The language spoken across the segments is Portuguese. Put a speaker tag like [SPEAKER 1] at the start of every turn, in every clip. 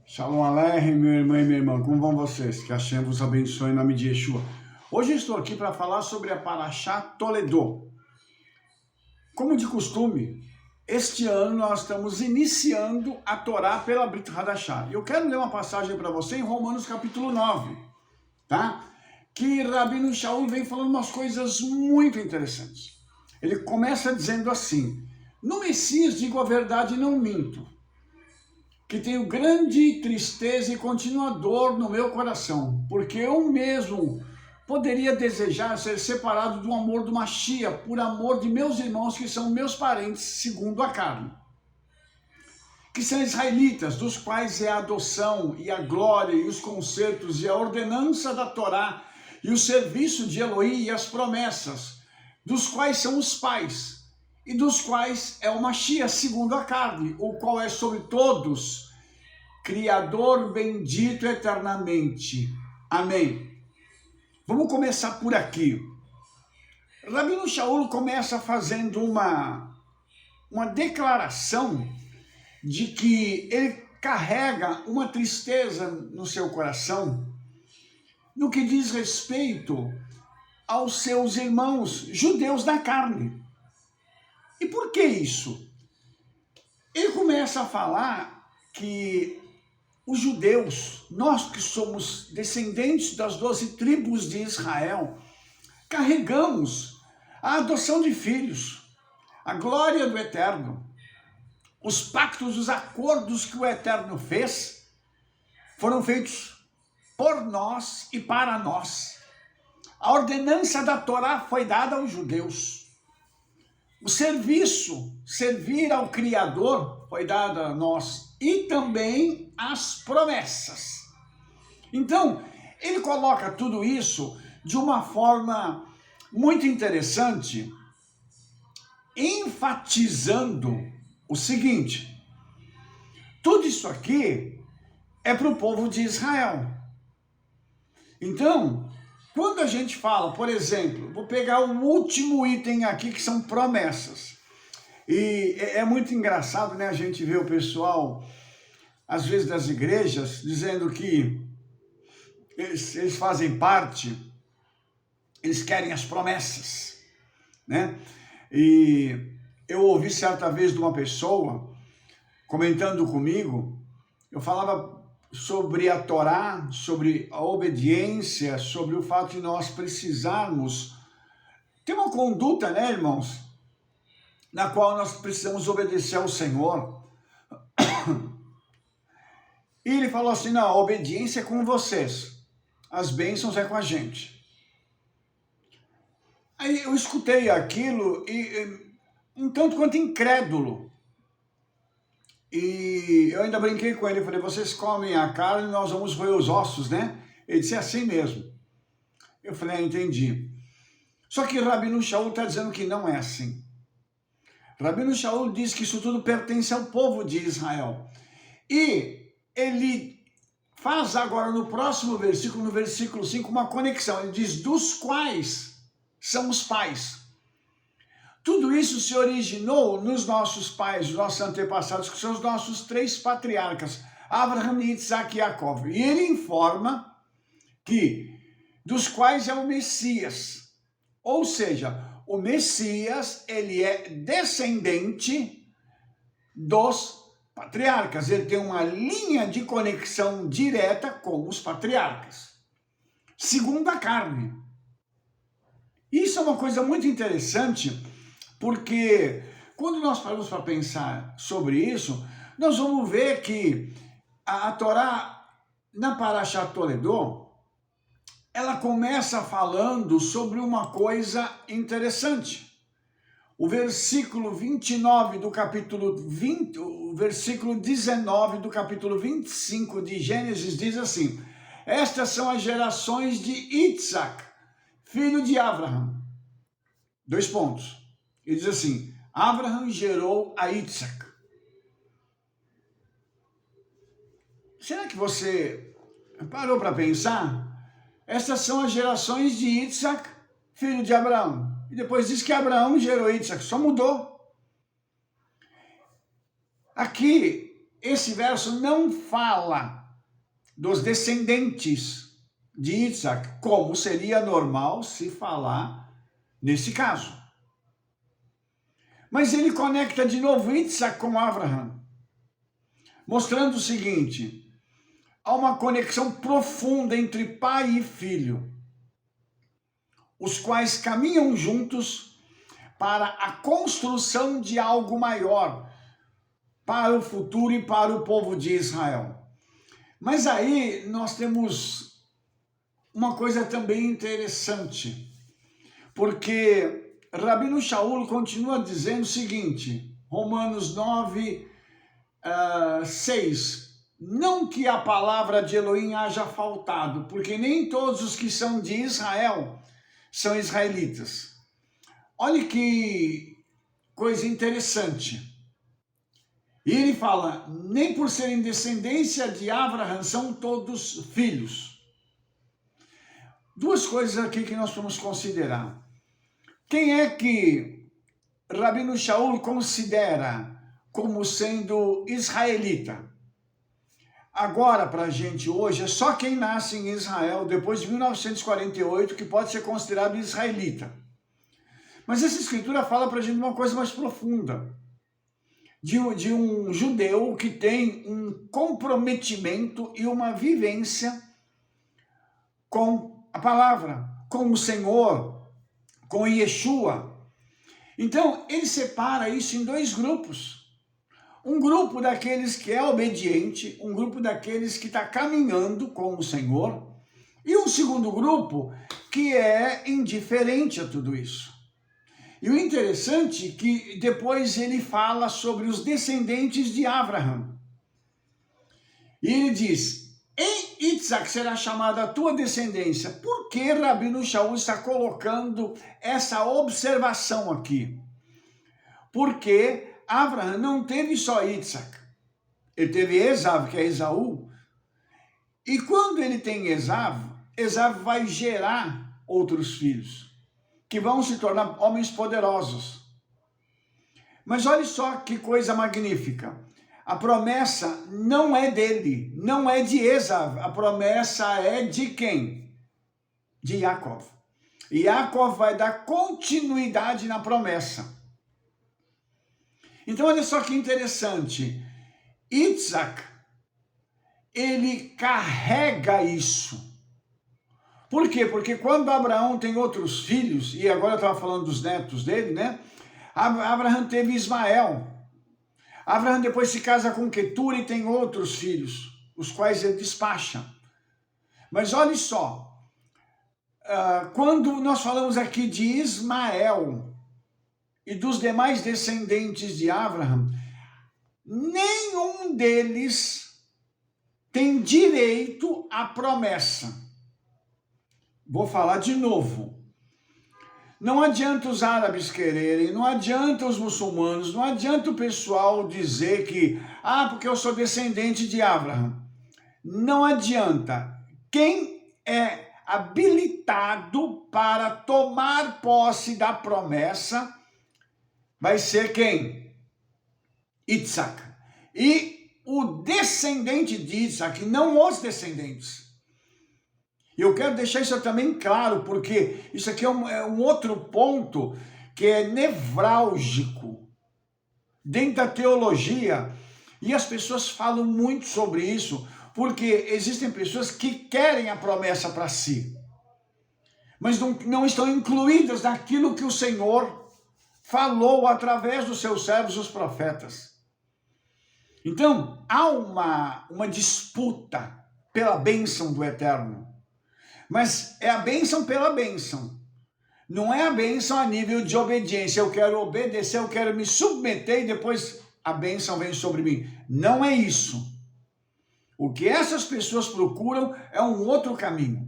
[SPEAKER 1] Shalom Aleichem, meu irmão e minha irmã, como vão vocês? Que Hashem vos abençoe em nome de Yeshua. Hoje eu estou aqui para falar sobre a Parashá Toledô. Como de costume, este ano nós estamos iniciando a Torá pela Brit Hadashah. Eu quero ler uma passagem para você em Romanos capítulo 9, tá? Que Rabino Shaul vem falando umas coisas muito interessantes. Ele começa dizendo assim: no Messias digo a verdade e não minto, que tenho grande tristeza e continua dor no meu coração, porque eu mesmo poderia desejar ser separado do amor do Mashiach, por amor de meus irmãos que são meus parentes segundo a carne, que são israelitas, dos quais é a adoção e a glória e os concertos e a ordenança da Torá e o serviço de Elohim e as promessas, dos quais são os pais, e dos quais é o Mashiach segundo a carne, o qual é sobre todos, Criador bendito eternamente. Amém. Vamos começar por aqui. Rabino Shaul começa fazendo uma declaração de que ele carrega uma tristeza no seu coração no que diz respeito aos seus irmãos judeus da carne. E por que isso? Ele começa a falar que os judeus, nós que somos descendentes das 12 tribos de Israel, carregamos a adoção de filhos, a glória do Eterno, os pactos, os acordos que o Eterno fez, foram feitos por nós e para nós. A ordenança da Torá foi dada aos judeus. O serviço, servir ao Criador, foi dado a nós. E também as promessas. Então, ele coloca tudo isso de uma forma muito interessante, enfatizando o seguinte: tudo isso aqui é para o povo de Israel. Então, quando a gente fala, por exemplo, vou pegar o último item aqui, que são promessas. E é muito engraçado, né, a gente ver o pessoal, às vezes das igrejas, dizendo que eles fazem parte, eles querem as promessas, né? E eu ouvi certa vez de uma pessoa comentando comigo, eu falava sobre a Torá, sobre a obediência, sobre o fato de nós precisarmos ter uma conduta, né, irmãos, na qual nós precisamos obedecer ao Senhor. E ele falou assim: não, a obediência é com vocês, as bênçãos é com a gente. Aí eu escutei aquilo e um tanto quanto incrédulo. E eu ainda brinquei com ele, falei: vocês comem a carne e nós vamos roer os ossos, né? Ele disse: é assim mesmo. Eu falei: entendi. Só que Rabino Shaul está dizendo que não é assim. Rabino Shaul diz que isso tudo pertence ao povo de Israel. E ele faz agora no próximo versículo, no versículo 5, uma conexão. Ele diz: dos quais são os pais. Tudo isso se originou nos nossos pais, nos nossos antepassados, que são os nossos 3 patriarcas, Abraham, Isaac e Jacó. E ele informa que dos quais é o Messias. Ou seja, o Messias, ele é descendente dos patriarcas. Ele tem uma linha de conexão direta com os patriarcas, segundo a carne. Isso é uma coisa muito interessante, porque quando nós paramos para pensar sobre isso, nós vamos ver que a Torá, na Parashá Toledô, ela começa falando sobre uma coisa interessante. O versículo 29 do capítulo 20, o versículo 19 do capítulo 25 de Gênesis diz assim: estas são as gerações de Isaac, filho de Abraham. 2 pontos. Ele diz assim: Abraham gerou a Isaac. Será que você parou para pensar? Estas são as gerações de Isaac, filho de Abraão. E depois diz que Abraão gerou Isaac, só mudou. Aqui, esse verso não fala dos descendentes de Isaac, como seria normal se falar nesse caso. Mas ele conecta de novo Isaac com Abraham, mostrando o seguinte: há uma conexão profunda entre pai e filho, os quais caminham juntos para a construção de algo maior, para o futuro e para o povo de Israel. Mas aí nós temos uma coisa também interessante, porque Rabino Shaul continua dizendo o seguinte, Romanos 9, 6, não que a palavra de Elohim haja faltado, porque nem todos os que são de Israel são israelitas. Olha que coisa interessante. E ele fala, nem por serem descendência de Abraham são todos filhos. Duas coisas aqui que nós vamos considerar. Quem é que Rabino Shaul considera como sendo israelita? Agora, para a gente hoje, é só quem nasce em Israel depois de 1948 que pode ser considerado israelita. Mas essa escritura fala para a gente uma coisa mais profunda. De um judeu que tem um comprometimento e uma vivência com a palavra, com o Senhor, com Yeshua. Então, ele separa isso em dois grupos. Um grupo daqueles que é obediente, um grupo daqueles que está caminhando com o Senhor, e um segundo grupo que é indiferente a tudo isso. E o interessante é que depois ele fala sobre os descendentes de Abraham. E ele diz, em Isaac será chamada a tua descendência. Por que Rabino Shaul está colocando essa observação aqui? Porque Abraham não teve só Isaac. Ele teve Esav, que é Esaú. E quando ele tem Esav, Esav vai gerar outros filhos, que vão se tornar homens poderosos. Mas olha só que coisa magnífica. A promessa não é dele, não é de Esav. A promessa é de quem? De Yaakov. E Yaakov vai dar continuidade na promessa. Então olha só que interessante. Isaac, ele carrega isso. Por quê? Porque quando Abraão tem outros filhos, e agora eu estava falando dos netos dele, né? Abraão teve Ismael. Abraão depois se casa com Quetura e tem outros filhos, os quais ele despacha. Mas olha só, quando nós falamos aqui de Ismael e dos demais descendentes de Abraão, nenhum deles tem direito à promessa. Vou falar de novo. Não adianta os árabes quererem, não adianta os muçulmanos, não adianta o pessoal dizer que, porque eu sou descendente de Abraão. Não adianta. Quem é habilitado para tomar posse da promessa vai ser quem? Isaac. E o descendente de Isaac, não os descendentes. E eu quero deixar isso também claro, porque isso aqui é um outro ponto que é nevrálgico dentro da teologia. E as pessoas falam muito sobre isso, porque existem pessoas que querem a promessa para si, mas não estão incluídas naquilo que o Senhor falou através dos seus servos, os profetas. Então, há uma disputa pela bênção do Eterno. Mas é a bênção pela bênção. Não é a bênção a nível de obediência. Eu quero obedecer, eu quero me submeter e depois a bênção vem sobre mim. Não é isso. O que essas pessoas procuram é um outro caminho.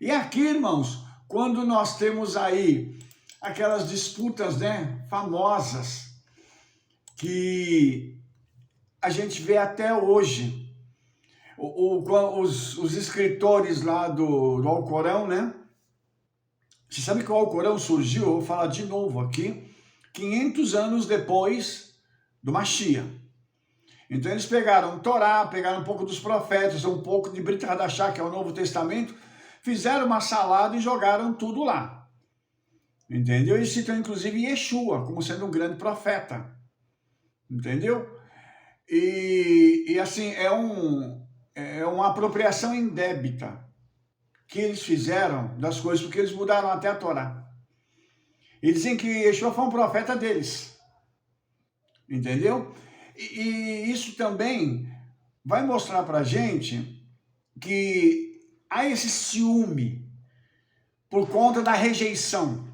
[SPEAKER 1] E aqui, irmãos, quando nós temos aí aquelas disputas, né, famosas, que a gente vê até hoje, os escritores lá do Alcorão, né? Você sabe que o Alcorão surgiu, eu vou falar de novo aqui, 500 anos depois do Mashiach. Então eles pegaram Torá, pegaram um pouco dos profetas, um pouco de Brit Hadashah, que é o Novo Testamento, fizeram uma salada e jogaram tudo lá. Entendeu? Eles citam inclusive Yeshua como sendo um grande profeta. Entendeu? E assim, é uma apropriação indébita que eles fizeram das coisas, porque eles mudaram até a Torá. E dizem que Yeshua foi um profeta deles. Entendeu? E isso também vai mostrar pra gente que há esse ciúme por conta da rejeição.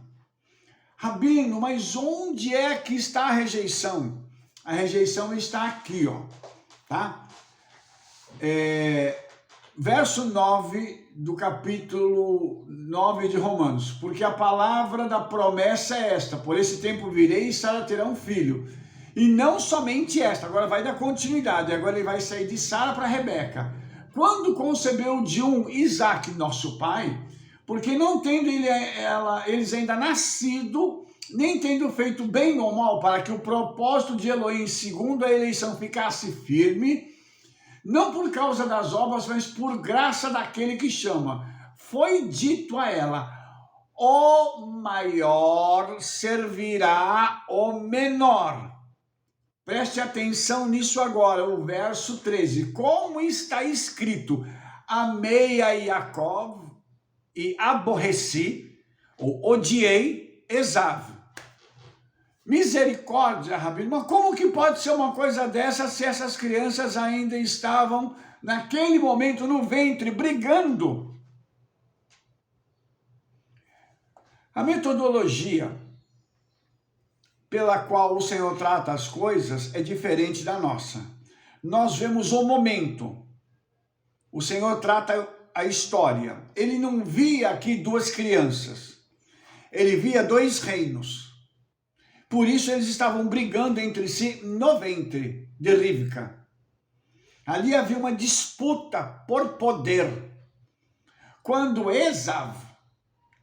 [SPEAKER 1] Rabino, mas onde é que está a rejeição? A rejeição está aqui, ó, tá? Verso 9 do capítulo 9 de Romanos. Porque a palavra da promessa é esta: por esse tempo virei e Sara terá um filho. E não somente esta, agora vai dar continuidade, agora ele vai sair de Sara para Rebeca. Quando concebeu de um Isaac, nosso pai, porque não tendo eles ainda nascido, nem tendo feito bem ou mal, para que o propósito de Elohim, segundo a eleição, ficasse firme, não por causa das obras, mas por graça daquele que chama, foi dito a ela: o maior servirá o menor. Preste atenção nisso agora, o verso 13. Como está escrito: amei a Jacó e aborreci, ou odiei, Esaú. Misericórdia, Rabino, mas como que pode ser uma coisa dessa se essas crianças ainda estavam naquele momento no ventre brigando? A metodologia pela qual o Senhor trata as coisas é diferente da nossa. Nós vemos o momento. O Senhor trata a história. Ele não via aqui duas crianças. Ele via dois reinos. Por isso eles estavam brigando entre si no ventre de Rivka. Ali havia uma disputa por poder. Quando Esaú,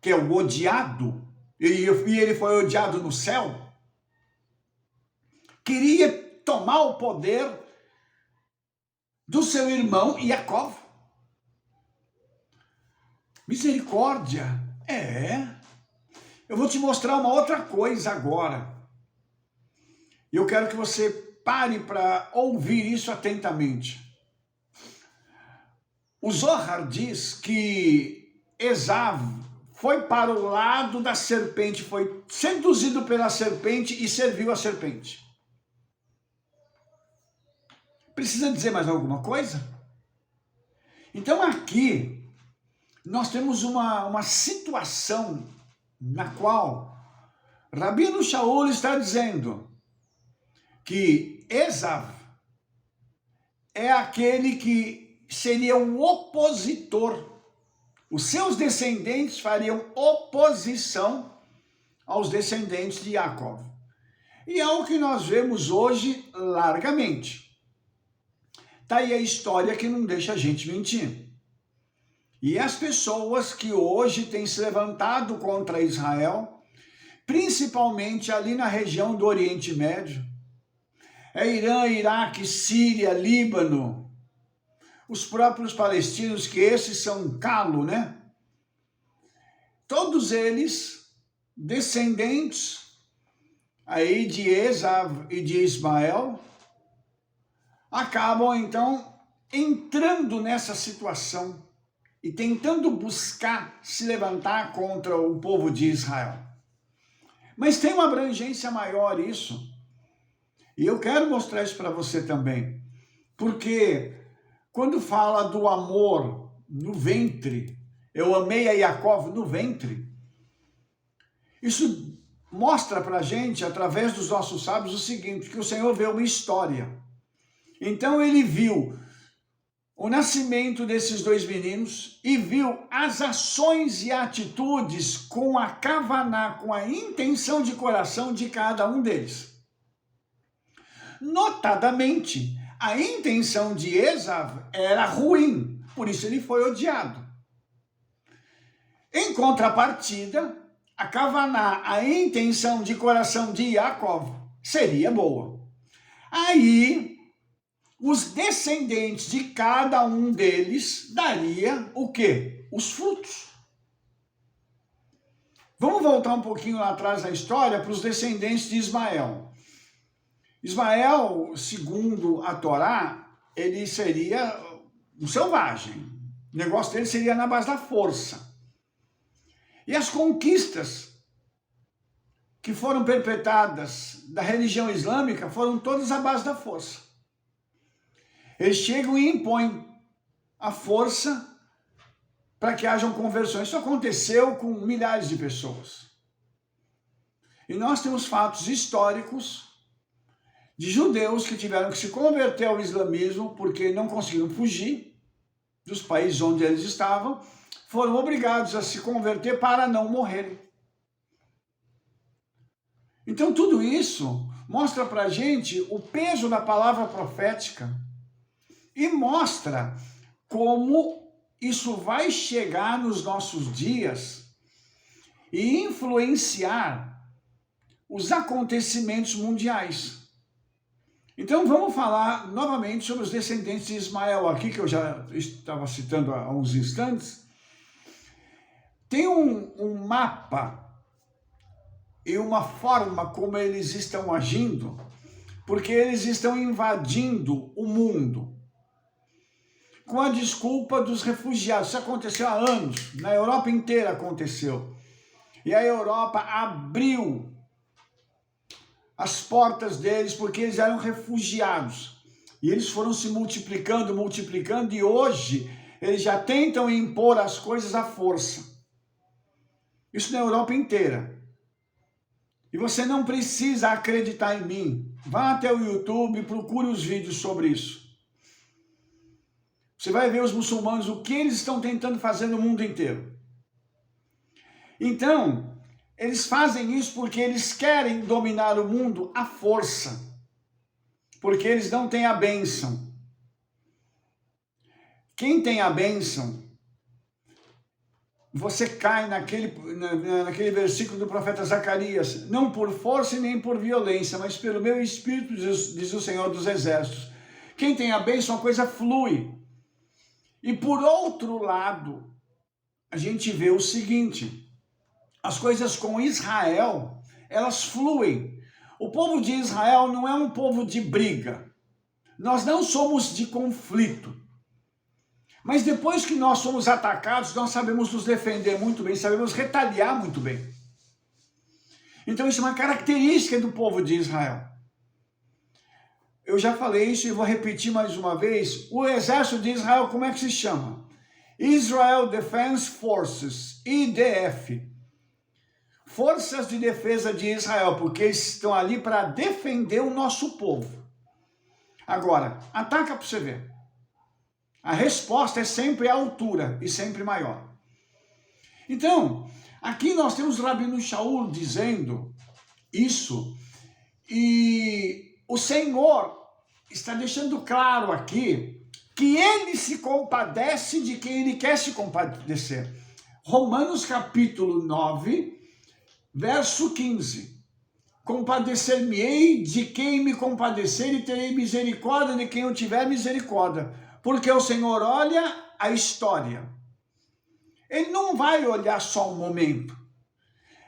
[SPEAKER 1] que é o odiado, e ele foi odiado no céu, queria tomar o poder do seu irmão Jacó. Misericórdia. Eu vou te mostrar uma outra coisa agora. Eu quero que você pare para ouvir isso atentamente. O Zohar diz que Esaú foi para o lado da serpente, foi seduzido pela serpente e serviu a serpente. Precisa dizer mais alguma coisa? Então aqui nós temos uma situação na qual Rabino Shaul está dizendo que Esaú é aquele que seria um opositor. Os seus descendentes fariam oposição aos descendentes de Jacó. E é o que nós vemos hoje largamente. Tá aí a história que não deixa a gente mentir. E as pessoas que hoje têm se levantado contra Israel, principalmente ali na região do Oriente Médio, Irã, Iraque, Síria, Líbano, os próprios palestinos, que esses são um calo, né? Todos eles descendentes aí de Esaú e de Ismael, acabam então entrando nessa situação e tentando buscar se levantar contra o povo de Israel. Mas tem uma abrangência maior isso. E eu quero mostrar isso para você também. Porque quando fala do amor no ventre, eu amei a Jacó no ventre, isso mostra para a gente, através dos nossos sábios, o seguinte, que o Senhor vê uma história. Então ele viu o nascimento desses dois meninos e viu as ações e atitudes com a kavaná, com a intenção de coração de cada um deles. Notadamente, a intenção de Esaú era ruim, por isso ele foi odiado. Em contrapartida, a kavaná, a intenção de coração de Jacó, seria boa. Aí os descendentes de cada um deles daria o quê? Os frutos. Vamos voltar um pouquinho lá atrás na história para os descendentes de Ismael. Ismael, segundo a Torá, ele seria um selvagem. O negócio dele seria na base da força. E as conquistas que foram perpetradas da religião islâmica foram todas à base da força. Eles chegam e impõem a força para que hajam conversões. Isso aconteceu com milhares de pessoas. E nós temos fatos históricos de judeus que tiveram que se converter ao islamismo porque não conseguiram fugir dos países onde eles estavam, foram obrigados a se converter para não morrerem. Então tudo isso mostra para a gente o peso da palavra profética e mostra como isso vai chegar nos nossos dias e influenciar os acontecimentos mundiais. Então vamos falar novamente sobre os descendentes de Ismael aqui, que eu já estava citando há uns instantes. Tem um mapa e uma forma como eles estão agindo, porque eles estão invadindo o mundo com a desculpa dos refugiados. Isso aconteceu há anos, na Europa inteira aconteceu. E a Europa abriu as portas deles porque eles eram refugiados. E eles foram se multiplicando, multiplicando, e hoje eles já tentam impor as coisas à força. Isso na Europa inteira. E você não precisa acreditar em mim. Vá até o YouTube e procure os vídeos sobre isso. Você vai ver os muçulmanos, o que eles estão tentando fazer no mundo inteiro. Então, eles fazem isso porque eles querem dominar o mundo à força. Porque eles não têm a bênção. Quem tem a bênção, você cai naquele versículo do profeta Zacarias, não por força e nem por violência, mas pelo meu espírito, diz o Senhor dos Exércitos. Quem tem a bênção, a coisa flui. E por outro lado, a gente vê o seguinte, as coisas com Israel, elas fluem. O povo de Israel não é um povo de briga. Nós não somos de conflito. Mas depois que nós somos atacados, nós sabemos nos defender muito bem, sabemos retaliar muito bem. Então isso é uma característica do povo de Israel. Eu já falei isso e vou repetir mais uma vez. O exército de Israel, como é que se chama? Israel Defense Forces, IDF. Forças de Defesa de Israel, porque eles estão ali para defender o nosso povo. Agora, ataca para você ver. A resposta é sempre à altura e sempre maior. Então, aqui nós temos o Rabino Shaul dizendo isso, e o Senhor está deixando claro aqui que ele se compadece de quem ele quer se compadecer. Romanos capítulo 9, verso 15. Compadecer-me-ei de quem me compadecer e terei misericórdia de quem eu tiver misericórdia. Porque o Senhor olha a história. Ele não vai olhar só um momento.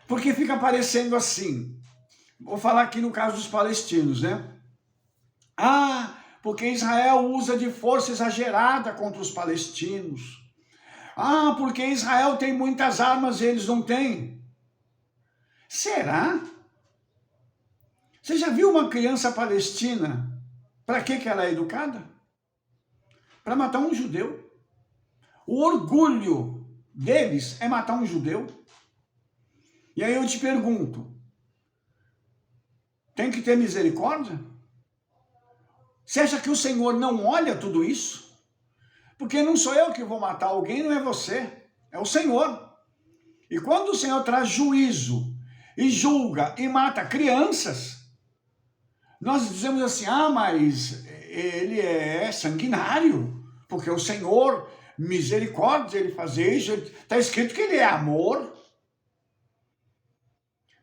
[SPEAKER 1] Porque fica parecendo assim. Vou falar aqui no caso dos palestinos, né? Ah, porque Israel usa de força exagerada contra os palestinos. Ah, porque Israel tem muitas armas e eles não têm. Será? Você já viu uma criança palestina? Para que ela é educada? Para matar um judeu. O orgulho deles é matar um judeu. E aí eu te pergunto, tem que ter misericórdia? Você acha que o Senhor não olha tudo isso? Porque não sou eu que vou matar alguém, não é você, é o Senhor. E quando o Senhor traz juízo e julga e mata crianças, nós dizemos assim, ah, mas ele é sanguinário, porque o Senhor, misericórdia, ele fazer isso, está escrito que ele é amor.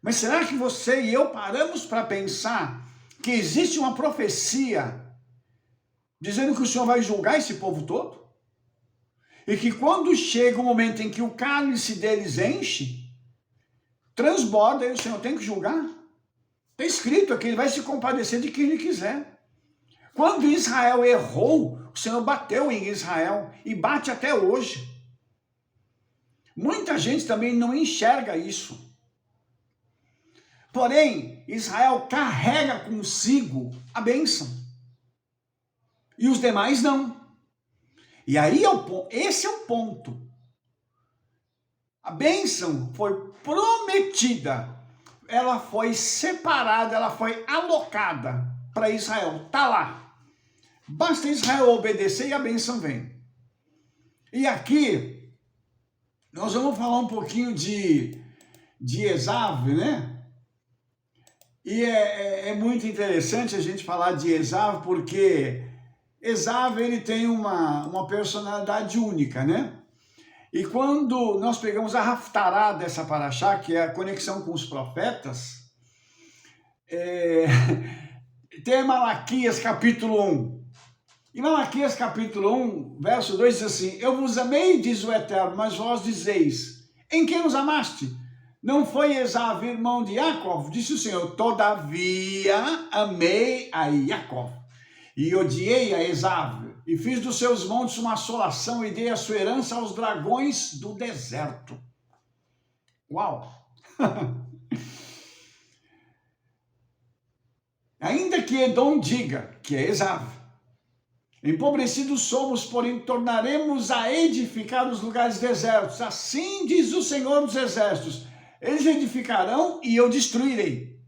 [SPEAKER 1] Mas será que você e eu paramos para pensar que existe uma profecia dizendo que o Senhor vai julgar esse povo todo? E que quando chega o momento em que o cálice deles enche, transborda, e o Senhor tem que julgar? Está escrito aqui, ele vai se compadecer de quem ele quiser. Quando Israel errou, o Senhor bateu em Israel e bate até hoje. Muita gente também não enxerga isso. Porém, Israel carrega consigo a bênção. E os demais não. E aí esse é o ponto. A bênção foi prometida, ela foi separada, ela foi alocada para Israel. Está lá. Basta Israel obedecer e a bênção vem. E aqui, nós vamos falar um pouquinho de Esav, né? E é muito interessante a gente falar de Esav, porque Esav, ele tem uma personalidade única, né? E quando nós pegamos a Haftará dessa paraxá, que é a conexão com os profetas, tem Malaquias capítulo 1. Em Malaquias capítulo 1, verso 2 diz assim: eu vos amei, diz o Eterno, mas vós dizeis, em quem nos amaste? Não foi Esav, irmão de Jacó? Disse o Senhor, todavia amei a Jacó e odiei a Esav, e fiz dos seus montes uma assolação e dei a sua herança aos dragões do deserto. Uau! Ainda que Edom diga que é Esav, empobrecidos somos, porém tornaremos a edificar os lugares desertos. Assim diz o Senhor dos Exércitos, eles edificarão e eu destruirei.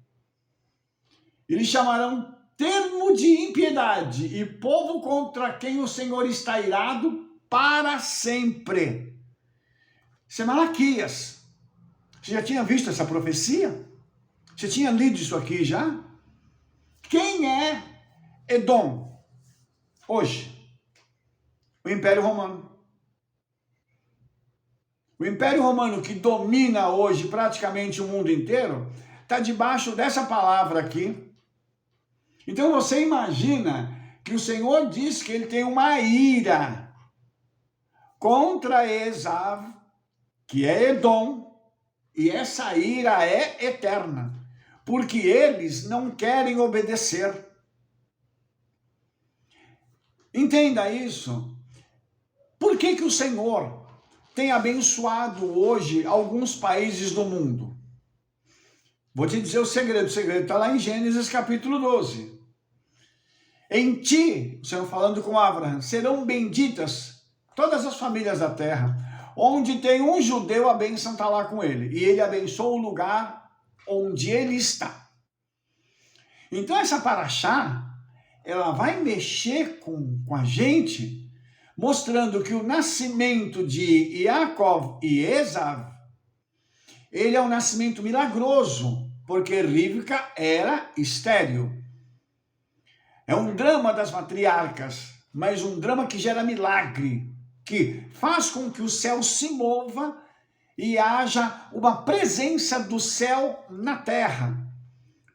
[SPEAKER 1] Eles chamarão termo de impiedade e povo contra quem o Senhor está irado para sempre. Isso é Malaquias. Você já tinha visto essa profecia? Você tinha lido isso aqui já? Quem é Edom hoje? O Império Romano. O Império Romano, que domina hoje praticamente o mundo inteiro, está debaixo dessa palavra aqui. Então você imagina que o Senhor diz que ele tem uma ira contra Esav, que é Edom, e essa ira é eterna, porque eles não querem obedecer. Entenda isso. Por que o Senhor tem abençoado hoje alguns países do mundo? Vou te dizer o segredo está lá em Gênesis capítulo 12. Em ti, o Senhor falando com Abraão, serão benditas todas as famílias da terra. Onde tem um judeu, a bênção está lá com ele. E ele abençoa o lugar onde ele está. Então essa paraxá, ela vai mexer com a gente, mostrando que o nascimento de Jacó e Esav, ele é um nascimento milagroso, porque Rivka era estéril. É um drama das matriarcas, mas um drama que gera milagre, que faz com que o céu se mova e haja uma presença do céu na terra.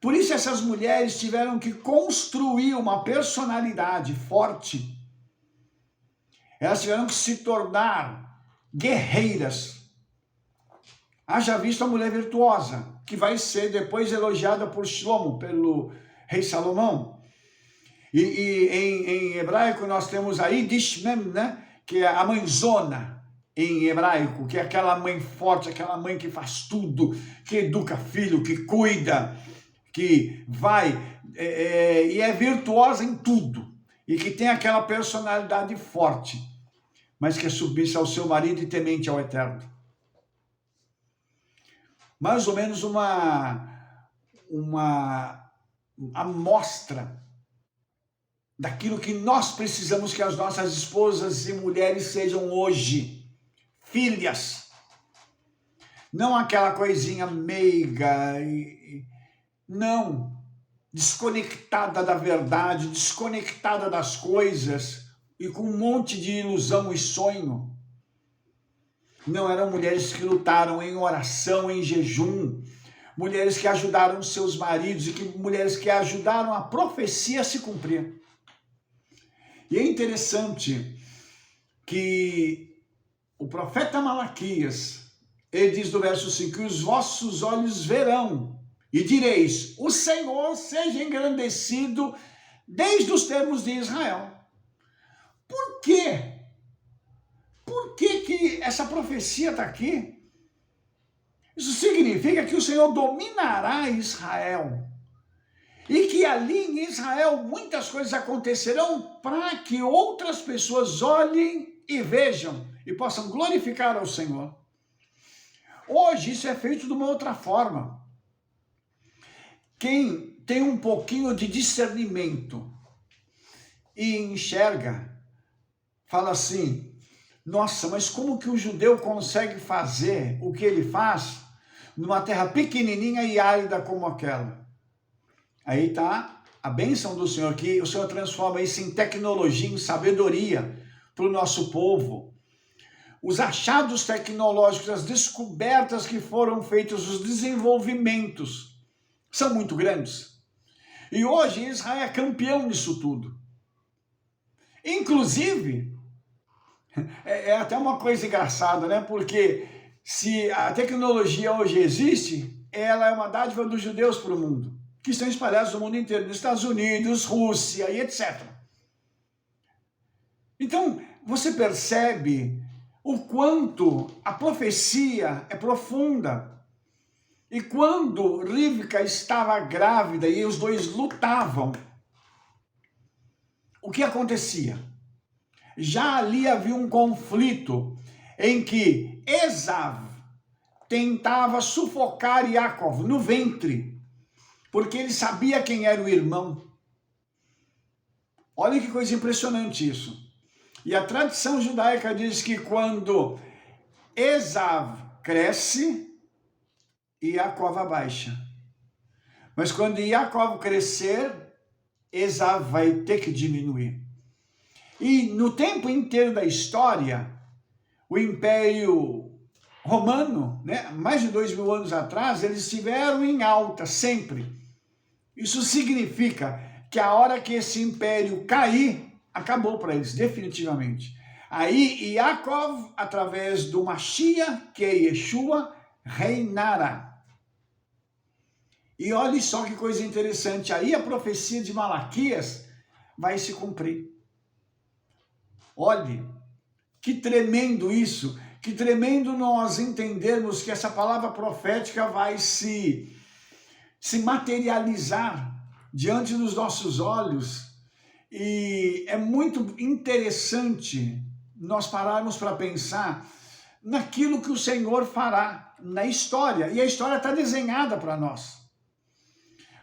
[SPEAKER 1] Por isso essas mulheres tiveram que construir uma personalidade forte. Elas tiveram que se tornar guerreiras. Haja visto a mulher virtuosa, que vai ser depois elogiada por Shlomo, pelo rei Salomão. E em hebraico nós temos aí Dishmem, né? Que é a mãezona em hebraico, que é aquela mãe forte, aquela mãe que faz tudo, que educa filho, que cuida, que vai e é virtuosa em tudo, e que tem aquela personalidade forte, mas que é submissa ao seu marido e temente ao Eterno. Mais ou menos uma amostra daquilo que nós precisamos que as nossas esposas e mulheres sejam hoje. Filhas. Não aquela coisinha meiga. Não. Desconectada da verdade, desconectada das coisas e com um monte de ilusão e sonho. Não, eram mulheres que lutaram em oração, em jejum. Mulheres que ajudaram seus maridos e mulheres que ajudaram a profecia a se cumprir. E é interessante que o profeta Malaquias, ele diz no verso 5, que os vossos olhos verão e direis, o Senhor seja engrandecido desde os termos de Israel. Por quê? Por que essa profecia está aqui? Isso significa que o Senhor dominará Israel. E que ali em Israel muitas coisas acontecerão para que outras pessoas olhem e vejam e possam glorificar ao Senhor. Hoje isso é feito de uma outra forma. Quem tem um pouquinho de discernimento e enxerga, fala assim, nossa, mas como que o judeu consegue fazer o que ele faz numa terra pequenininha e árida como aquela? Aí está a bênção do Senhor, que o Senhor transforma isso em tecnologia, em sabedoria para o nosso povo. Os achados tecnológicos, as descobertas que foram feitas, os desenvolvimentos são muito grandes. E hoje Israel é campeão nisso tudo. Inclusive, é até uma coisa engraçada, né? Porque se a tecnologia hoje existe, ela é uma dádiva dos judeus para o mundo, que estão espalhados no mundo inteiro, nos Estados Unidos, Rússia e etc. Então, você percebe o quanto a profecia é profunda. E quando Rivka estava grávida e os dois lutavam, o que acontecia? Já ali havia um conflito em que Esav tentava sufocar Yaakov no ventre, porque ele sabia quem era o irmão. Olha que coisa impressionante isso. E a tradição judaica diz que quando Esav cresce, Yaakov abaixa. Mas quando Yaakov crescer, Esav vai ter que diminuir. E no tempo inteiro da história, o Império Romano, né, mais de 2000 anos atrás, eles estiveram em alta sempre. Isso significa que a hora que esse império cair, acabou para eles, definitivamente. Aí Yaakov, através do Mashiach, que é Yeshua, reinará. E olhe só que coisa interessante, aí a profecia de Malaquias vai se cumprir. Olhe, que tremendo isso, que tremendo nós entendermos que essa palavra profética vai se materializar diante dos nossos olhos. E é muito interessante nós pararmos para pensar naquilo que o Senhor fará na história. E a história está desenhada para nós.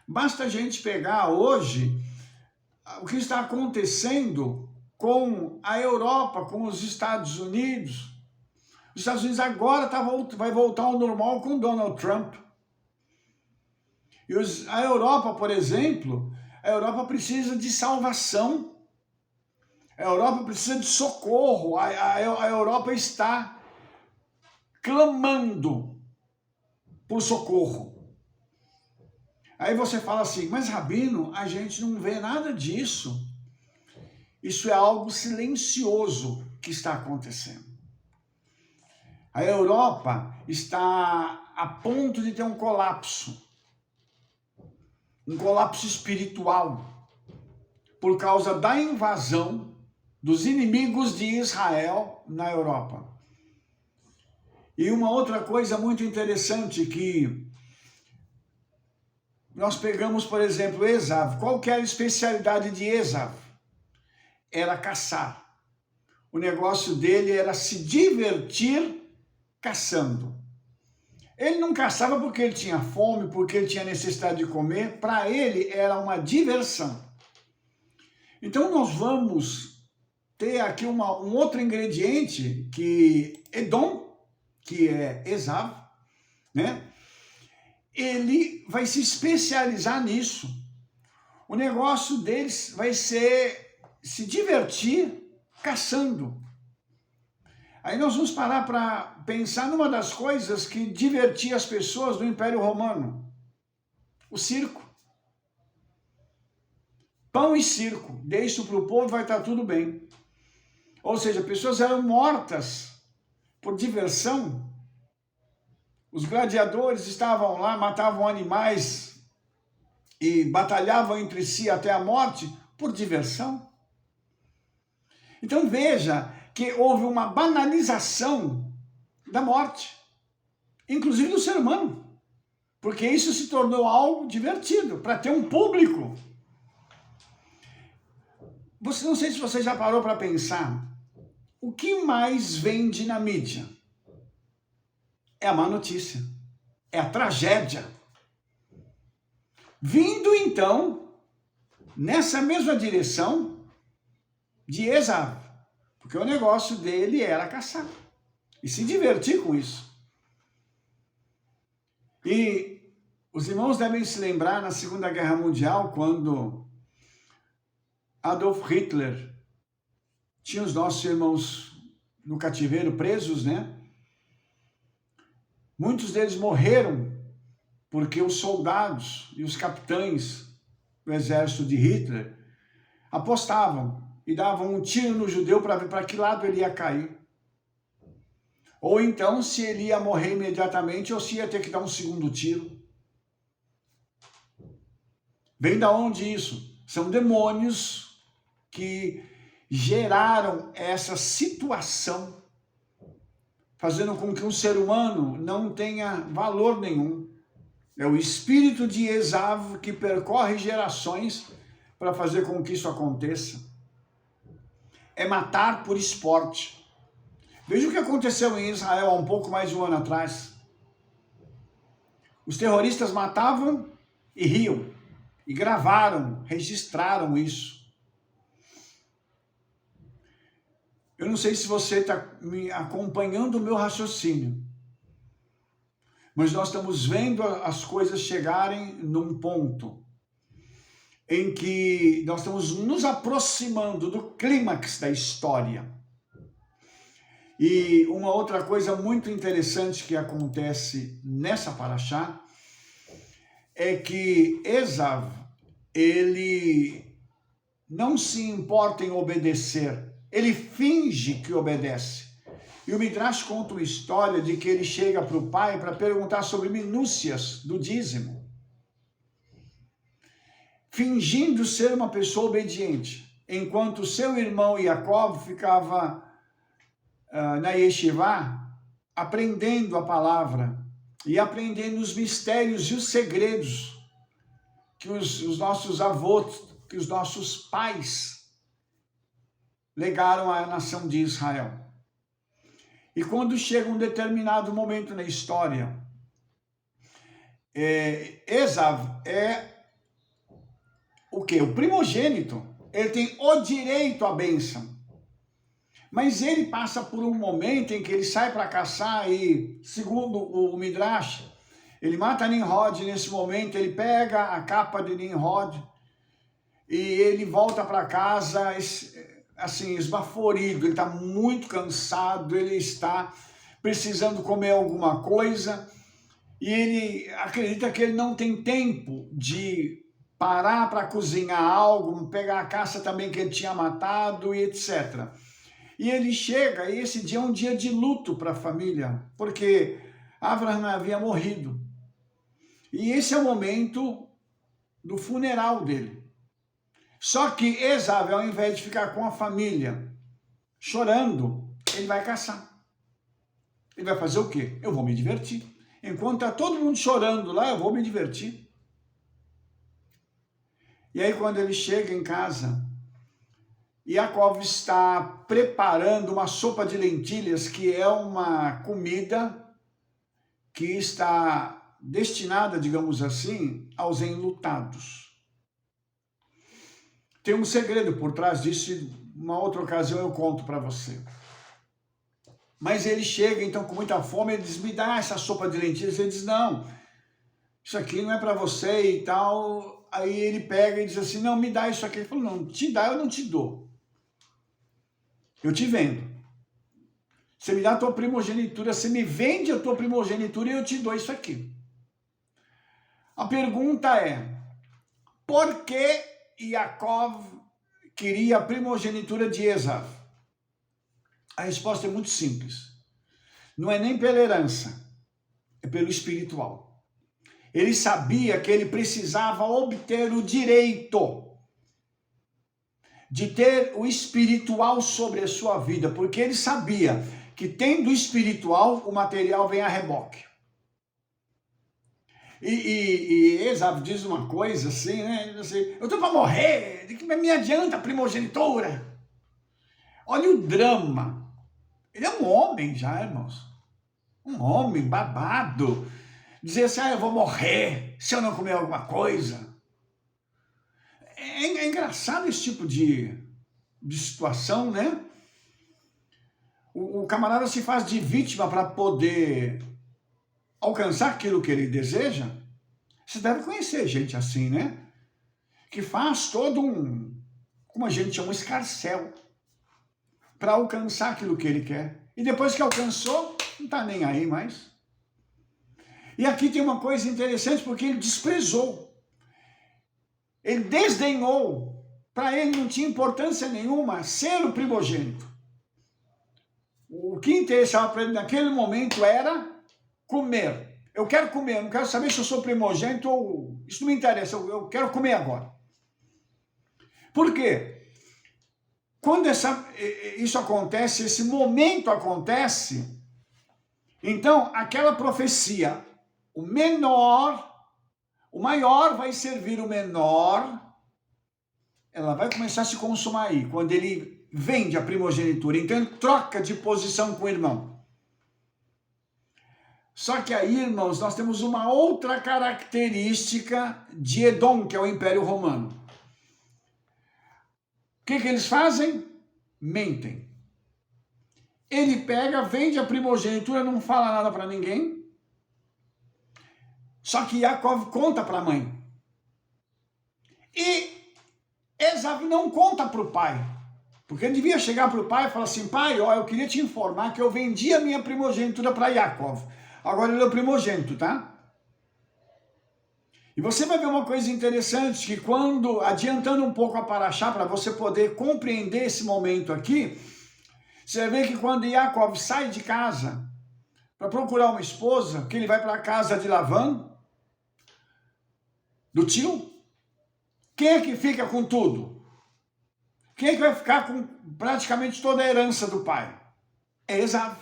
[SPEAKER 1] Basta a gente pegar hoje o que está acontecendo com a Europa, com os Estados Unidos. Os Estados Unidos agora vai voltar ao normal com Donald Trump. E a Europa, por exemplo, a Europa precisa de salvação. A Europa precisa de socorro. A Europa está clamando por socorro. Aí você fala assim, mas Rabino, a gente não vê nada disso. Isso é algo silencioso que está acontecendo. A Europa está a ponto de ter um colapso espiritual, por causa da invasão dos inimigos de Israel na Europa. E uma outra coisa muito interessante que nós pegamos, por exemplo, Esav. Qual que era a especialidade de Esav? Era caçar. O negócio dele era se divertir caçando. Ele não caçava porque ele tinha fome, porque ele tinha necessidade de comer. Para ele era uma diversão. Então nós vamos ter aqui um outro ingrediente que Edom, que é Esav, né? Ele vai se especializar nisso. O negócio deles vai ser se divertir caçando. Aí nós vamos parar para pensar numa das coisas que divertia as pessoas do Império Romano. O circo. pão e circo, dê isso para o povo, vai estar tudo bem. Ou seja, pessoas eram mortas por diversão. Os gladiadores estavam lá, matavam animais e batalhavam entre si até a morte por diversão. Então veja que houve uma banalização da morte, inclusive do ser humano, porque isso se tornou algo divertido, para ter um público. Não sei se você já parou para pensar, o que mais vende na mídia? É a má notícia, é a tragédia. Vindo então, nessa mesma direção de Esaú, porque o negócio dele era caçar e se divertir com isso. E os irmãos devem se lembrar na Segunda Guerra Mundial, quando Adolf Hitler tinha os nossos irmãos no cativeiro presos, né? Muitos deles morreram porque os soldados e os capitães do exército de Hitler apostavam e davam um tiro no judeu para ver para que lado ele ia cair. Ou então se ele ia morrer imediatamente ou se ia ter que dar um segundo tiro. Vem da onde isso? São demônios que geraram essa situação, fazendo com que um ser humano não tenha valor nenhum. É o espírito de Esaú que percorre gerações para fazer com que isso aconteça. É matar por esporte. Veja o que aconteceu em Israel há um pouco mais de um ano atrás. Os terroristas matavam e riam, e gravaram, registraram isso. Eu não sei se você está me acompanhando o meu raciocínio, mas nós estamos vendo as coisas chegarem num ponto em que nós estamos nos aproximando do clímax da história. E uma outra coisa muito interessante que acontece nessa paraxá é que Esaú, ele não se importa em obedecer, ele finge que obedece. E o Midrash conta uma história de que ele chega para o pai para perguntar sobre minúcias do dízimo, fingindo ser uma pessoa obediente, enquanto seu irmão Jacob ficava na yeshiva, aprendendo a palavra e aprendendo os mistérios e os segredos que os nossos avós, que os nossos pais legaram à nação de Israel. E quando chega um determinado momento na história, Esaú é o quê? O primogênito. Ele tem o direito à bênção. Mas ele passa por um momento em que ele sai para caçar e, segundo o Midrash, ele mata Nimrod. Nesse momento ele pega a capa de Nimrod e ele volta para casa assim, esbaforido. Ele está muito cansado, ele está precisando comer alguma coisa e ele acredita que ele não tem tempo de parar para cozinhar algo, pegar a caça também que ele tinha matado e etc. E ele chega, e esse dia é um dia de luto para a família, porque Abraham havia morrido. E esse é o momento do funeral dele. Só que Esaú, ao invés de ficar com a família chorando, ele vai caçar. Ele vai fazer o quê? Eu vou me divertir. Enquanto está todo mundo chorando lá, eu vou me divertir. E aí quando ele chega em casa, Jacob está preparando uma sopa de lentilhas, que é uma comida que está destinada, digamos assim, aos enlutados. Tem um segredo por trás disso, e uma outra ocasião eu conto para você. Mas ele chega então com muita fome, ele diz, me dá essa sopa de lentilhas. Ele diz, não, isso aqui não é para você e tal. Aí ele pega e diz assim, não, me dá isso aqui. Ele falou, não, te dá, eu não te dou. Eu te vendo. Você me dá a tua primogenitura, você me vende a tua primogenitura e eu te dou isso aqui. A pergunta é, por que Yaakov queria a primogenitura de Esav? A resposta é muito simples. Não é nem pela herança, é pelo espiritual. Ele sabia que ele precisava obter o direito de ter o espiritual sobre a sua vida, porque ele sabia que tendo o espiritual, o material vem a reboque. E Esav diz uma coisa assim, né? Ele diz assim, eu estou para morrer, de que me adianta a primogenitura? Olha o drama. Ele é um homem já, irmãos. Um homem babado. Dizer assim, eu vou morrer se eu não comer alguma coisa. É engraçado esse tipo de situação, né? O camarada se faz de vítima para poder alcançar aquilo que ele deseja. Você deve conhecer gente assim, né? Que faz todo como a gente chama, um escarcéu para alcançar aquilo que ele quer. E depois que alcançou, não está nem aí mais. E aqui tem uma coisa interessante, porque ele desprezou. Ele desdenhou. Para ele não tinha importância nenhuma ser o primogênito. O que interessava para ele naquele momento era comer. Eu quero comer, não quero saber se eu sou primogênito ou... Isso não me interessa, eu quero comer agora. Por quê? Quando isso acontece, esse momento acontece, então aquela profecia, o maior vai servir o menor, ela vai começar a se consumar aí, quando ele vende a primogenitura, então ele troca de posição com o irmão. Só que aí, irmãos, nós temos uma outra característica de Edom, que é o Império Romano. O que eles fazem? Mentem. Ele pega, vende a primogenitura, não fala nada para ninguém. Só que Yaakov conta para a mãe. E Esav não conta para o pai. Porque ele devia chegar para o pai e falar assim, pai, ó, eu queria te informar que eu vendi a minha primogenitura para Yaakov. Agora ele é o primogênito, tá? E você vai ver uma coisa interessante, que quando, adiantando um pouco a paraxá, para você poder compreender esse momento aqui, você vai ver que quando Yaakov sai de casa para procurar uma esposa, que ele vai para a casa de Lavan, do tio, quem é que fica com tudo? Quem é que vai ficar com praticamente toda a herança do pai? É Esav.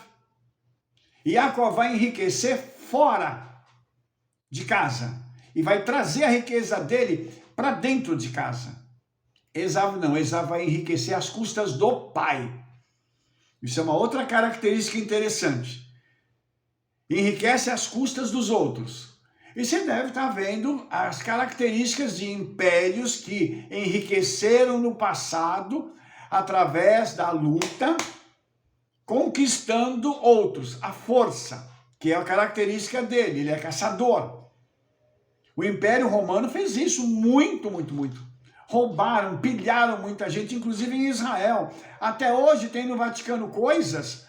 [SPEAKER 1] Yaakov vai enriquecer fora de casa e vai trazer a riqueza dele para dentro de casa. Esav não, Esav vai enriquecer às custas do pai. Isso é uma outra característica interessante. Enriquece às custas dos outros. E você deve estar vendo as características de impérios que enriqueceram no passado através da luta, conquistando outros, a força, que é a característica dele, ele é caçador. O Império Romano fez isso muito, muito, muito. Roubaram, pilharam muita gente, inclusive em Israel. Até hoje tem no Vaticano coisas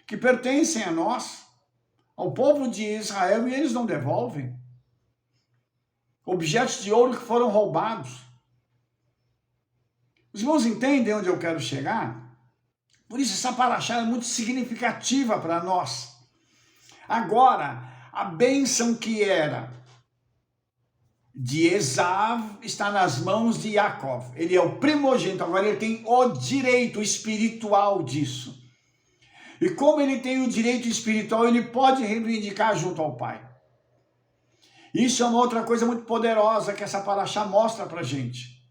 [SPEAKER 1] que pertencem a nós, ao povo de Israel, e eles não devolvem. Objetos de ouro que foram roubados. Os irmãos entendem onde eu quero chegar? Por isso essa paraxá é muito significativa para nós. Agora, a bênção que era de Esav está nas mãos de Yaakov. Ele é o primogênito, agora ele tem o direito espiritual disso. E como ele tem o direito espiritual, ele pode reivindicar junto ao pai. Isso é uma outra coisa muito poderosa que essa paraxá mostra para a gente.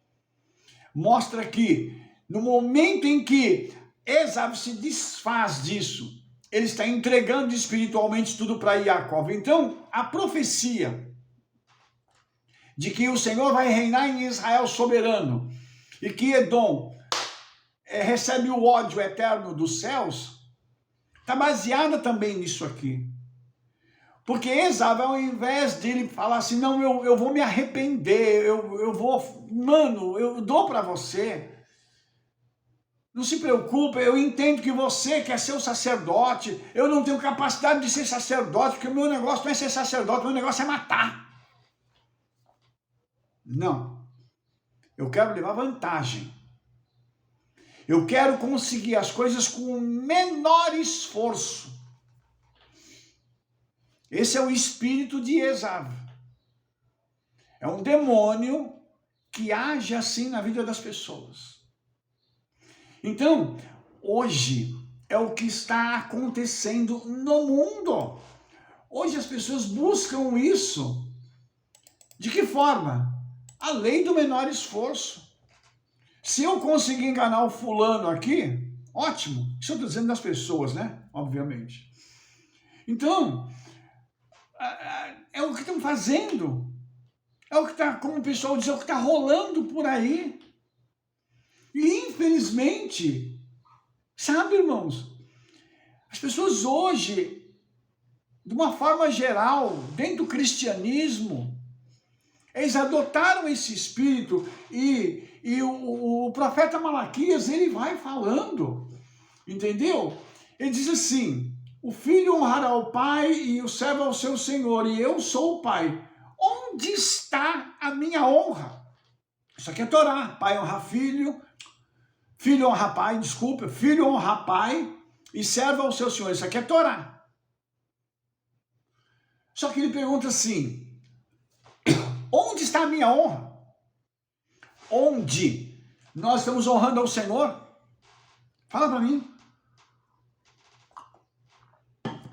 [SPEAKER 1] Mostra que no momento em que Esav se desfaz disso, ele está entregando espiritualmente tudo para Yaakov. Então, a profecia de que o Senhor vai reinar em Israel soberano e que Edom recebe o ódio eterno dos céus, está baseada também nisso aqui. Porque Esav, ao invés de ele falar assim, não, eu vou me arrepender, eu vou, mano, eu dou para você. Não se preocupe, eu entendo que você quer ser o sacerdote, eu não tenho capacidade de ser sacerdote, porque o meu negócio não é ser sacerdote, o meu negócio é matar. Não. Eu quero levar vantagem. Eu quero conseguir as coisas com o menor esforço. Esse é o espírito de Esav. É um demônio que age assim na vida das pessoas. Então, hoje é o que está acontecendo no mundo. Hoje as pessoas buscam isso. De que forma? A lei do menor esforço. Se eu conseguir enganar o fulano aqui, ótimo. Isso eu estou dizendo das pessoas, né? Obviamente. Então, é o que estão fazendo. É o que está, como o pessoal diz, é o que está rolando por aí. E infelizmente, sabe, irmãos, as pessoas hoje, de uma forma geral, dentro do cristianismo, eles adotaram esse espírito e o profeta Malaquias, ele vai falando, entendeu? Ele diz assim, o filho honrará o pai e o servo ao seu senhor, e eu sou o pai. Onde está a minha honra? Isso aqui é Torá, pai honra filho, filho honra pai, desculpa, filho honra pai e servo ao seu senhor. Isso aqui é Torá. Só que ele pergunta assim, onde está a minha honra? Onde nós estamos honrando ao Senhor? Fala para mim.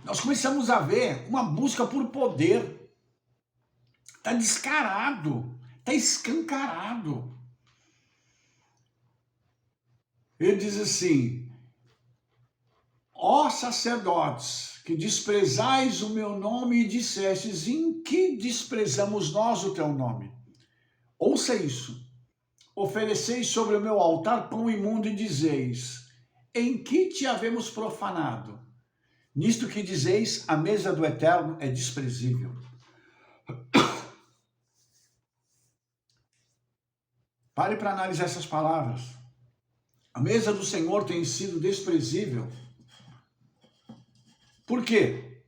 [SPEAKER 1] Nós começamos a ver uma busca por poder. Está descarado, está escancarado. Ele diz assim, ó sacerdotes, que desprezais o meu nome e dissestes, em que desprezamos nós o teu nome? Ouça isso. Ofereceis sobre o meu altar pão imundo e dizeis, em que te havemos profanado? Nisto que dizeis, a mesa do Eterno é desprezível. Pare para analisar essas palavras. A mesa do Senhor tem sido desprezível. Por quê?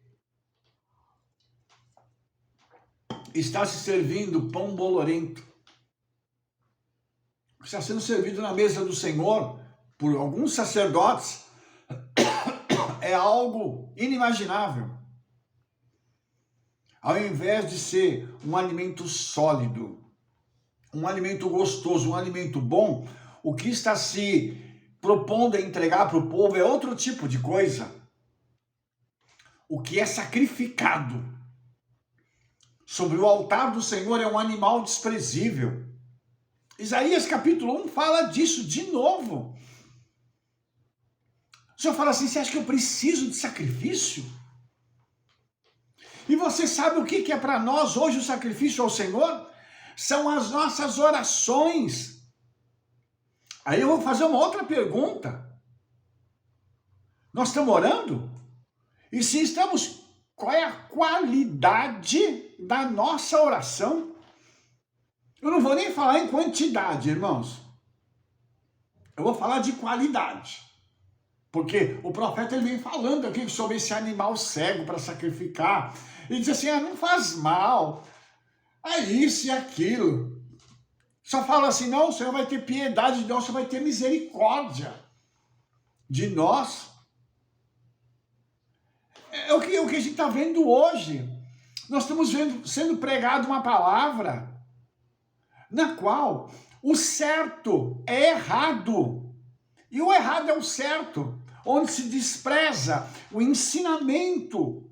[SPEAKER 1] Está se servindo pão bolorento. Está sendo servido na mesa do Senhor por alguns sacerdotes. É algo inimaginável. Ao invés de ser um alimento sólido, um alimento gostoso, um alimento bom, o que está se propondo a entregar para o povo é outro tipo de coisa. O que é sacrificado sobre o altar do Senhor é um animal desprezível. Isaías capítulo 1 fala disso de novo. O Senhor fala assim, você acha que eu preciso de sacrifício? E você sabe o que é para nós hoje o sacrifício ao Senhor? São as nossas orações. Aí eu vou fazer uma outra pergunta. Nós estamos orando? E se estamos, qual é a qualidade da nossa oração? Eu não vou nem falar em quantidade, irmãos. Eu vou falar de qualidade. Porque o profeta ele vem falando aqui sobre esse animal cego para sacrificar. Ele diz assim, não faz mal. É isso e aquilo. Só fala assim, não, o Senhor vai ter piedade de nós, o Senhor vai ter misericórdia de nós. É o que a gente está vendo hoje. Nós estamos sendo pregado uma palavra na qual o certo é errado. E o errado é o certo, onde se despreza o ensinamento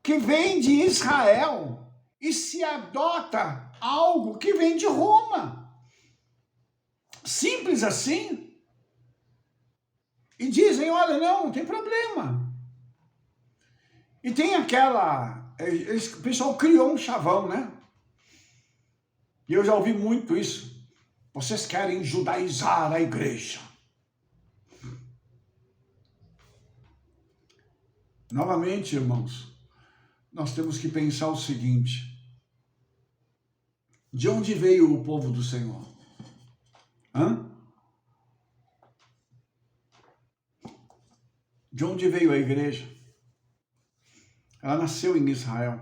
[SPEAKER 1] que vem de Israel e se adota algo que vem de Roma. Simples assim. E dizem, olha, não tem problema. E tem o pessoal criou um chavão, né? E eu já ouvi muito isso. Vocês querem judaizar a igreja. Novamente, irmãos, nós temos que pensar o seguinte. De onde veio o povo do Senhor? De onde veio a igreja? Ela nasceu em Israel.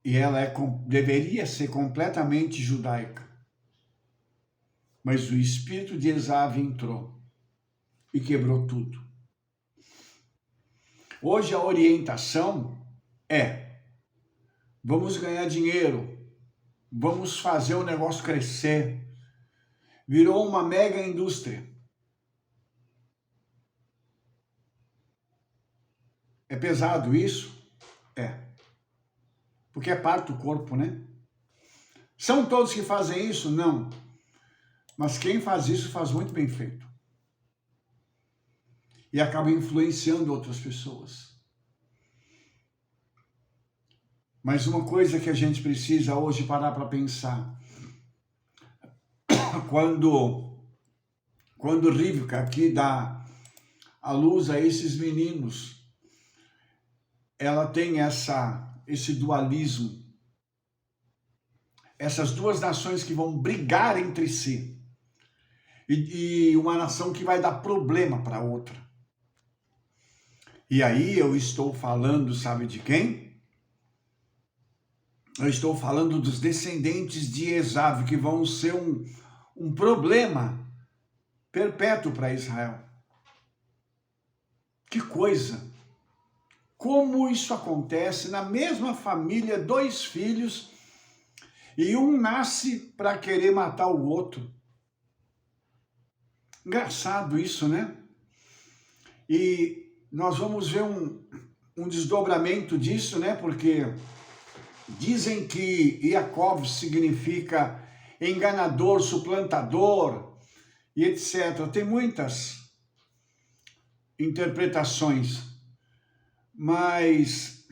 [SPEAKER 1] E ela deveria ser completamente judaica. Mas o espírito de Esav entrou e quebrou tudo. Hoje a orientação é: vamos ganhar dinheiro, vamos fazer o negócio crescer. Virou uma mega indústria. É pesado isso? É. Porque é parte do corpo, né? São todos que fazem isso? Não. Mas quem faz isso faz muito bem feito. E acaba influenciando outras pessoas. Mas uma coisa que a gente precisa hoje parar para pensar. Quando Rivka aqui dá a luz a esses meninos, ela tem esse dualismo. Essas duas nações que vão brigar entre si. E uma nação que vai dar problema para outra. E aí eu estou falando, sabe de quem? Eu estou falando dos descendentes de Esav, que vão ser um problema perpétuo para Israel. Que coisa! Como isso acontece na mesma família, 2 filhos, e um nasce para querer matar o outro. Engraçado isso, né? E nós vamos ver um desdobramento disso, né? Porque dizem que Yaakov significa enganador, suplantador e etc. Tem muitas interpretações, mas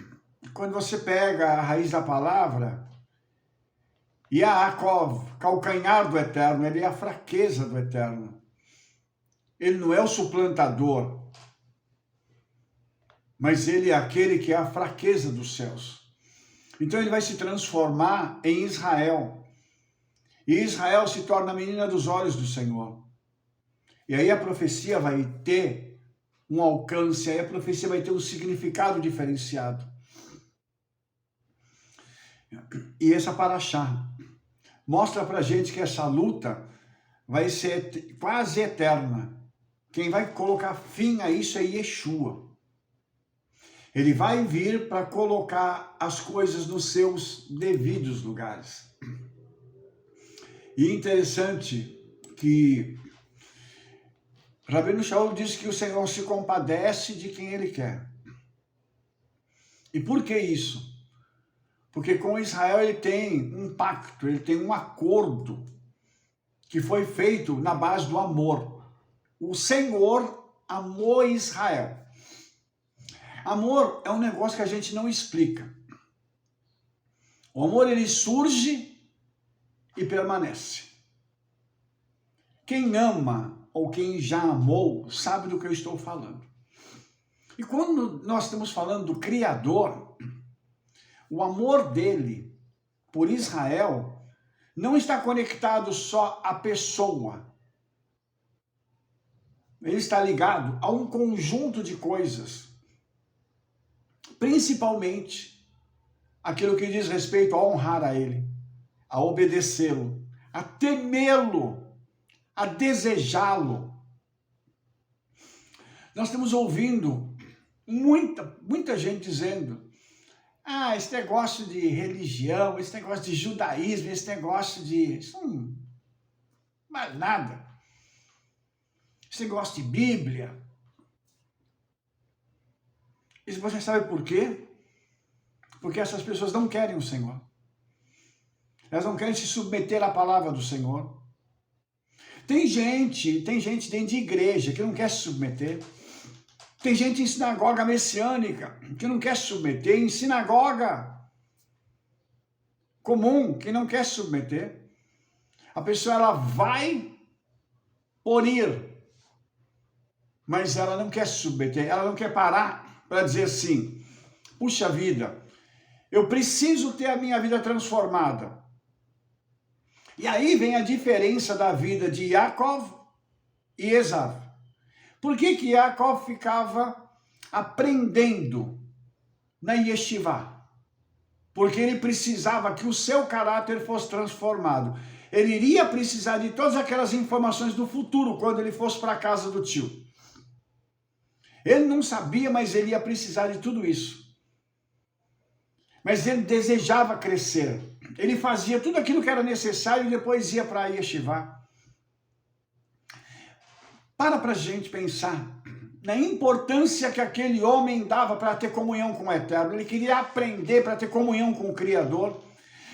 [SPEAKER 1] quando você pega a raiz da palavra, Yaakov, calcanhar do Eterno, ele é a fraqueza do Eterno. Ele não é o suplantador, mas ele é aquele que é a fraqueza dos céus. Então ele vai se transformar em Israel. E Israel se torna a menina dos olhos do Senhor. E aí a profecia vai ter um alcance, aí a profecia vai ter um significado diferenciado. E essa paraxá mostra pra gente que essa luta vai ser quase eterna. Quem vai colocar fim a isso é Yeshua. Ele vai vir para colocar as coisas nos seus devidos lugares. E interessante que Rabbeinu Shaul diz que o Senhor se compadece de quem Ele quer. E por que isso? Porque com Israel ele tem um pacto, ele tem um acordo que foi feito na base do amor. O Senhor amou Israel. Amor é um negócio que a gente não explica. O amor, ele surge e permanece. Quem ama ou quem já amou sabe do que eu estou falando. E quando nós estamos falando do Criador, o amor dele por Israel não está conectado só à pessoa. Ele está ligado a um conjunto de coisas. Principalmente aquilo que diz respeito a honrar a ele, a obedecê-lo, a temê-lo, a desejá-lo. Nós estamos ouvindo muita gente dizendo: ah, esse negócio de religião, esse negócio de judaísmo, esse negócio de... isso não vale nada. Esse negócio de Bíblia. E você sabe por quê? Porque essas pessoas não querem o Senhor. Elas não querem se submeter à palavra do Senhor. Tem gente dentro de igreja que não quer se submeter. Tem gente em sinagoga messiânica que não quer se submeter. Em sinagoga comum que não quer se submeter. A pessoa, ela vai por ir, mas ela não quer se submeter. Ela não quer parar para dizer assim: puxa vida, eu preciso ter a minha vida transformada. E aí vem a diferença da vida de Yaakov e Esav. Por que Yaakov ficava aprendendo na yeshiva? porque ele precisava que o seu caráter fosse transformado. Ele iria precisar de todas aquelas informações do futuro, quando ele fosse para a casa do tio. Ele não sabia, mas ele ia precisar de tudo isso. Mas ele desejava crescer. Ele fazia tudo aquilo que era necessário e depois ia para a yeshiva. Para a gente pensar na importância que aquele homem dava para ter comunhão com o Eterno. Ele queria aprender para ter comunhão com o Criador,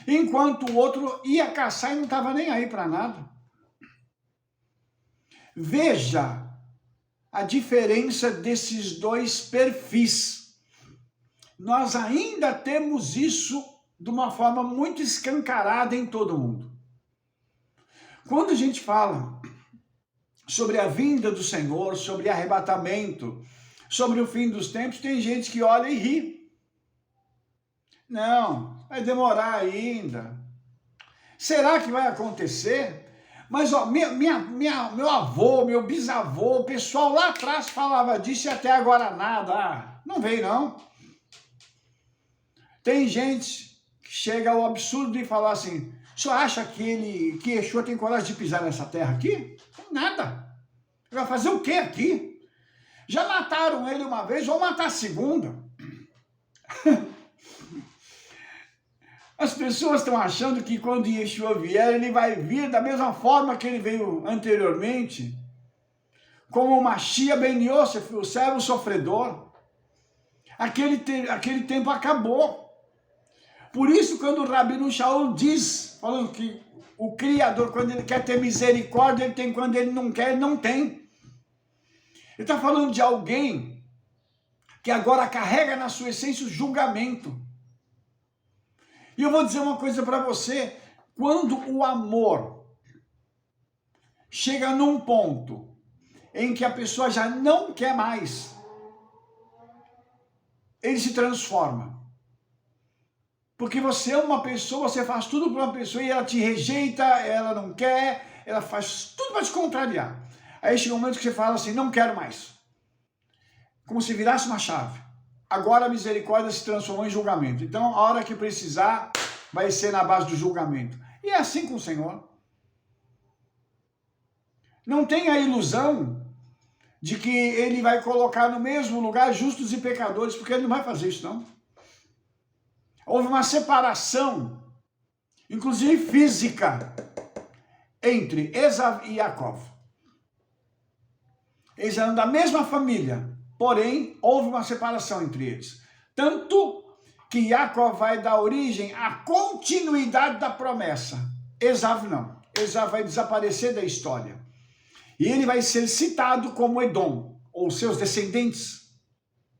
[SPEAKER 1] enquanto o outro ia caçar e não estava nem aí para nada. Veja a diferença desses dois perfis. Nós ainda temos isso de uma forma muito escancarada em todo mundo. Quando a gente fala sobre a vinda do Senhor, sobre arrebatamento, sobre o fim dos tempos, tem gente que olha e ri. Não, vai demorar ainda. Será que vai acontecer? Mas ó, meu avô, meu bisavô, o pessoal lá atrás falava disso e até agora nada. Ah, não veio não. Tem gente que chega ao absurdo de falar assim, o senhor acha que Yeshua tem coragem de pisar nessa terra aqui? Nada. Ele vai fazer o quê aqui? Já mataram ele uma vez, vão matar a segunda. As pessoas estão achando que quando Yeshua vier, ele vai vir da mesma forma que ele veio anteriormente, como o Mashiach ben Yosef, o servo sofredor. Aquele tempo acabou. Por isso, quando o Rabino Shaul diz, falando que o Criador, quando ele quer ter misericórdia, ele tem, quando ele não quer, ele não tem. Ele está falando de alguém que agora carrega na sua essência o julgamento. E eu vou dizer uma coisa para você, quando o amor chega num ponto em que a pessoa já não quer mais, ele se transforma. Porque você é uma pessoa, você faz tudo para uma pessoa e ela te rejeita, ela não quer, ela faz tudo para te contrariar. Aí chega um momento que você fala assim, não quero mais. Como se virasse uma chave. Agora a misericórdia se transformou em julgamento. Então, a hora que precisar, vai ser na base do julgamento. E é assim com o Senhor. Não tenha a ilusão de que ele vai colocar no mesmo lugar justos e pecadores, porque ele não vai fazer isso, não. Houve uma separação, inclusive física, entre Esav e Yaakov. Eles eram da mesma família, porém, houve uma separação entre eles. Tanto que Yaakov vai dar origem à continuidade da promessa. Esav não. Esav vai desaparecer da história. E ele vai ser citado como Edom, ou seus descendentes,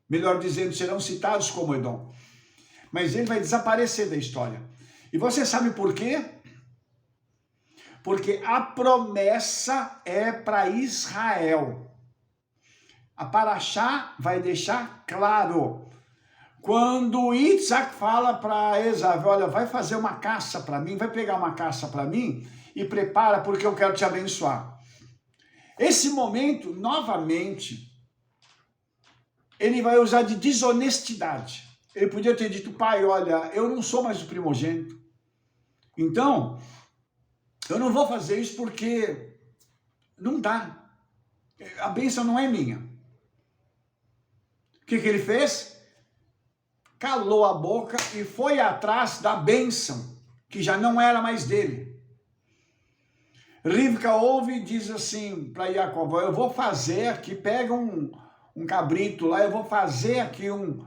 [SPEAKER 1] melhor dizendo, serão citados como Edom. Mas ele vai desaparecer da história. E você sabe por quê? Porque a promessa é para Israel. A Paraxá vai deixar claro. Quando Isaac fala para Esav, olha, vai fazer uma caça para mim, vai pegar uma caça para mim e prepara porque eu quero te abençoar. Esse momento, novamente, ele vai usar de desonestidade. Ele podia ter dito, pai, olha, eu não sou mais o primogênito. Então, eu não vou fazer isso porque não dá. A bênção não é minha. O que ele fez? Calou a boca e foi atrás da bênção, que já não era mais dele. Rivka ouve e diz assim para Yaakov, eu vou fazer aqui, pega um cabrito lá, eu vou fazer aqui um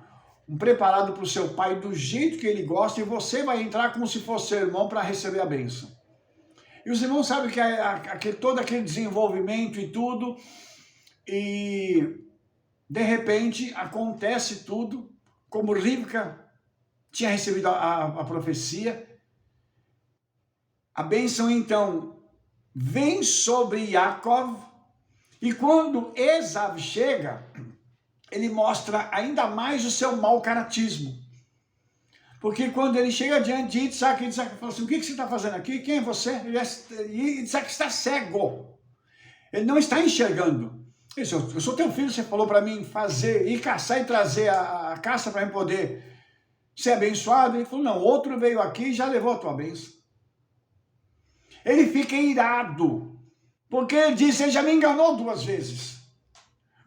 [SPEAKER 1] preparado para o seu pai do jeito que ele gosta e você vai entrar como se fosse seu irmão para receber a bênção. E os irmãos sabem que todo aquele desenvolvimento e tudo, e de repente acontece tudo, como Rivka tinha recebido a profecia, a bênção então vem sobre Yaakov, e quando Esav chega, ele mostra ainda mais o seu mau caratismo. Porque quando ele chega diante de Isaac fala assim, o que você está fazendo aqui? Quem é você? E Isaac está cego. Ele não está enxergando. Eu sou teu filho, você falou para mim fazer, ir caçar e trazer a caça para eu poder ser abençoado? Ele falou, não, outro veio aqui e já levou a tua bênção. Ele fica irado, porque ele disse, ele já me enganou 2 vezes.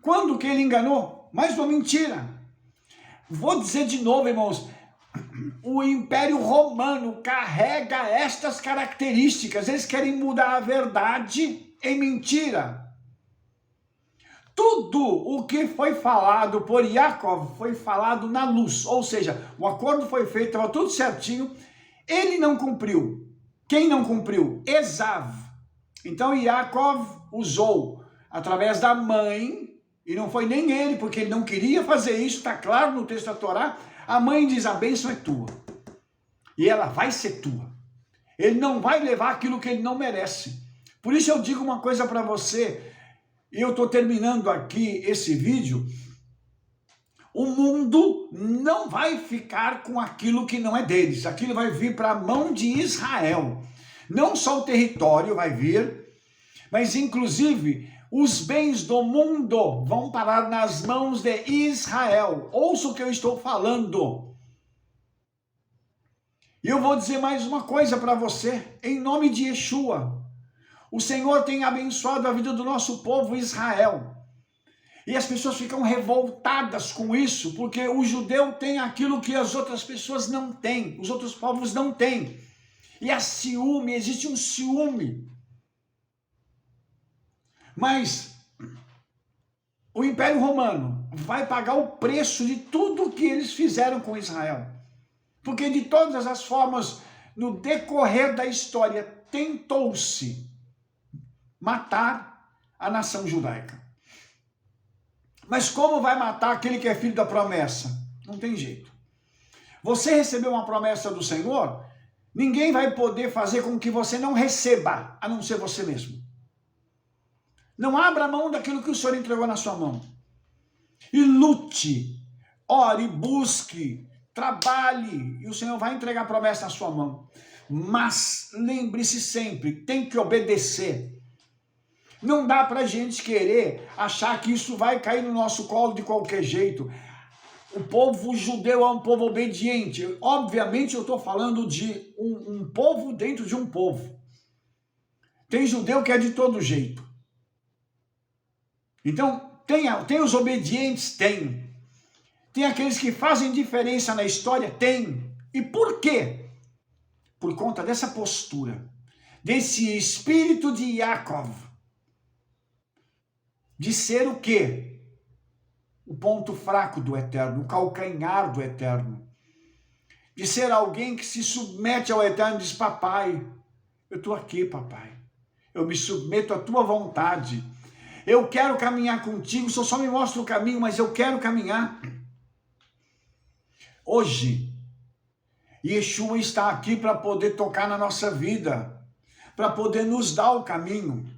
[SPEAKER 1] Quando que ele enganou? Mais uma mentira. Vou dizer de novo, irmãos, o Império Romano carrega estas características. Eles querem mudar a verdade em mentira. Tudo o que foi falado por Yaakov foi falado na luz. Ou seja, o acordo foi feito, estava tudo certinho. Ele não cumpriu. Quem não cumpriu? Esav. Então Yaakov usou através da mãe, e não foi nem ele, porque ele não queria fazer isso, está claro no texto da Torá. A mãe diz, a bênção é tua. E ela vai ser tua. Ele não vai levar aquilo que ele não merece. Por isso eu digo uma coisa para você, e eu estou terminando aqui esse vídeo. O mundo não vai ficar com aquilo que não é deles. Aquilo vai vir para a mão de Israel. Não só o território vai vir, mas inclusive os bens do mundo vão parar nas mãos de Israel. Ouça o que eu estou falando. E eu vou dizer mais uma coisa para você, em nome de Yeshua. O Senhor tem abençoado a vida do nosso povo Israel. E as pessoas ficam revoltadas com isso, porque o judeu tem aquilo que as outras pessoas não têm, os outros povos não têm. E há ciúme, existe um ciúme. Mas o Império Romano vai pagar o preço de tudo que eles fizeram com Israel. Porque de todas as formas, no decorrer da história, tentou-se matar a nação judaica. Mas como vai matar aquele que é filho da promessa? Não tem jeito. Você recebeu uma promessa do Senhor, ninguém vai poder fazer com que você não receba, a não ser você mesmo. Não abra mão daquilo que o Senhor entregou na sua mão. E lute, ore, busque, trabalhe, e o Senhor vai entregar a promessa na sua mão. Mas lembre-se sempre, tem que obedecer. Não dá para a gente querer achar que isso vai cair no nosso colo de qualquer jeito. O povo judeu é um povo obediente. Obviamente eu estou falando de um povo dentro de um povo. Tem judeu que é de todo jeito. Então, tem os obedientes? Tem. Tem aqueles que fazem diferença na história? Tem. E por quê? Por conta dessa postura, desse espírito de Yaakov, de ser o quê? O ponto fraco do Eterno, o calcanhar do Eterno. De ser alguém que se submete ao Eterno e diz, papai, eu estou aqui, papai. Eu me submeto à tua vontade. Eu quero caminhar contigo, o Senhor só me mostra o caminho, mas eu quero caminhar. Hoje, Yeshua está aqui para poder tocar na nossa vida, para poder nos dar o caminho.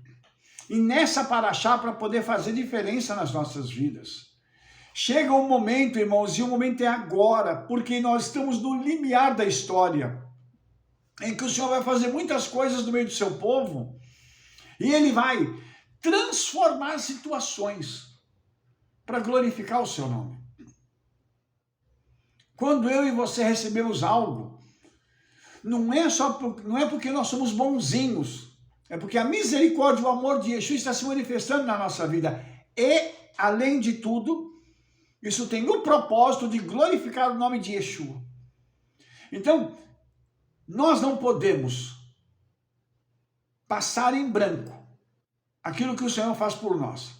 [SPEAKER 1] E nessa paraxá, para poder fazer diferença nas nossas vidas. Chega um momento, irmãos, e o momento é agora, porque nós estamos no limiar da história, em que o Senhor vai fazer muitas coisas no meio do seu povo, e Ele vai transformar situações para glorificar o seu nome. Quando eu e você recebemos algo, não é porque nós somos bonzinhos, é porque a misericórdia e o amor de Yeshua está se manifestando na nossa vida. E, além de tudo, isso tem o propósito de glorificar o nome de Yeshua. Então, nós não podemos passar em branco aquilo que o Senhor faz por nós.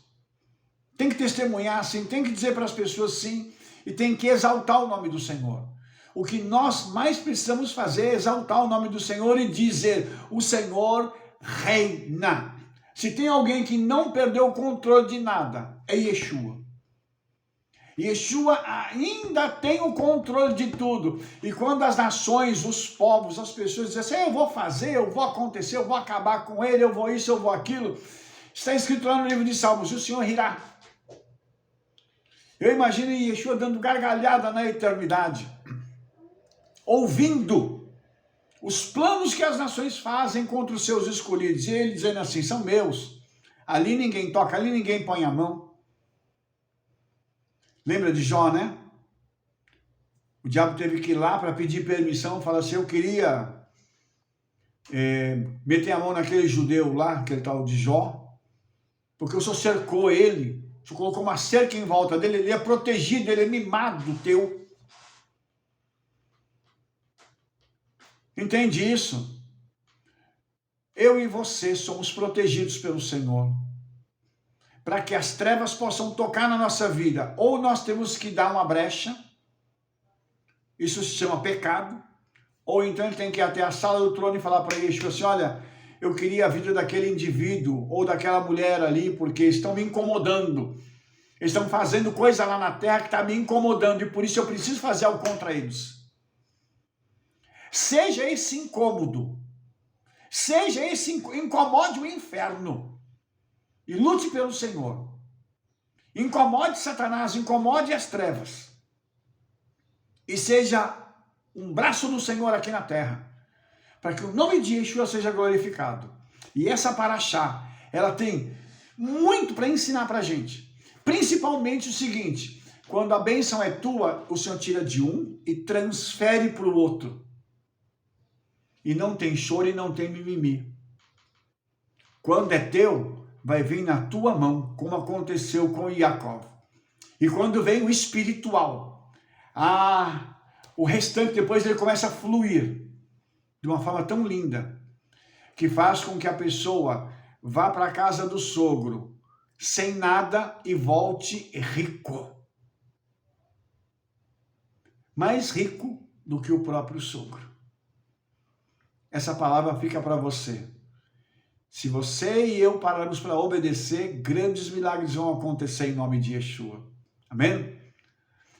[SPEAKER 1] Tem que testemunhar sim, tem que dizer para as pessoas sim, e tem que exaltar o nome do Senhor. O que nós mais precisamos fazer é exaltar o nome do Senhor e dizer, o Senhor reina. Se tem alguém que não perdeu o controle de nada, é Yeshua. Yeshua ainda tem o controle de tudo. E quando as nações, os povos, as pessoas dizem assim, eu vou fazer, eu vou acontecer, eu vou acabar com ele, eu vou isso, eu vou aquilo. Está escrito lá no livro de Salmos, o Senhor irá. Eu imagino Yeshua dando gargalhada na eternidade, ouvindo os planos que as nações fazem contra os seus escolhidos. E ele dizendo assim, são meus. Ali ninguém toca, ali ninguém põe a mão. Lembra de Jó, né? O diabo teve que ir lá para pedir permissão, falar assim, eu queria meter a mão naquele judeu lá, aquele tal de Jó, porque o Senhor cercou ele, o Senhor colocou uma cerca em volta dele, ele é protegido, ele é mimado teu. Entende isso? Eu e você somos protegidos pelo Senhor, para que as trevas possam tocar na nossa vida. Ou nós temos que dar uma brecha, isso se chama pecado, ou então ele tem que ir até a sala do trono e falar para Yeshua assim, olha, eu queria a vida daquele indivíduo ou daquela mulher ali, porque estão me incomodando. Eles estão fazendo coisa lá na terra que está me incomodando e por isso eu preciso fazer algo contra eles. Seja esse incômodo, seja esse incomode o inferno e lute pelo Senhor. Incomode Satanás, incomode as trevas e seja um braço do Senhor aqui na terra, para que o nome de Yeshua seja glorificado. E essa paraxá, ela tem muito para ensinar para a gente, principalmente o seguinte, quando a bênção é tua, o Senhor tira de um e transfere para o outro. E não tem choro e não tem mimimi. Quando é teu, vai vir na tua mão, como aconteceu com Jacob. E quando vem o espiritual, o restante depois ele começa a fluir de uma forma tão linda, que faz com que a pessoa vá para a casa do sogro sem nada e volte rico. Mais rico do que o próprio sogro. Essa palavra fica para você. Se você e eu pararmos para obedecer, grandes milagres vão acontecer em nome de Yeshua. Amém?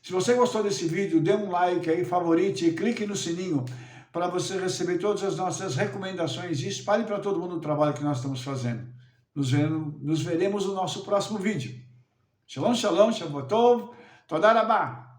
[SPEAKER 1] Se você gostou desse vídeo, dê um like aí, favorite e clique no sininho para você receber todas as nossas recomendações e espalhe para todo mundo o trabalho que nós estamos fazendo. Nos veremos no nosso próximo vídeo. Shalom, shalom, Shabbat Tov, Toda Rabá.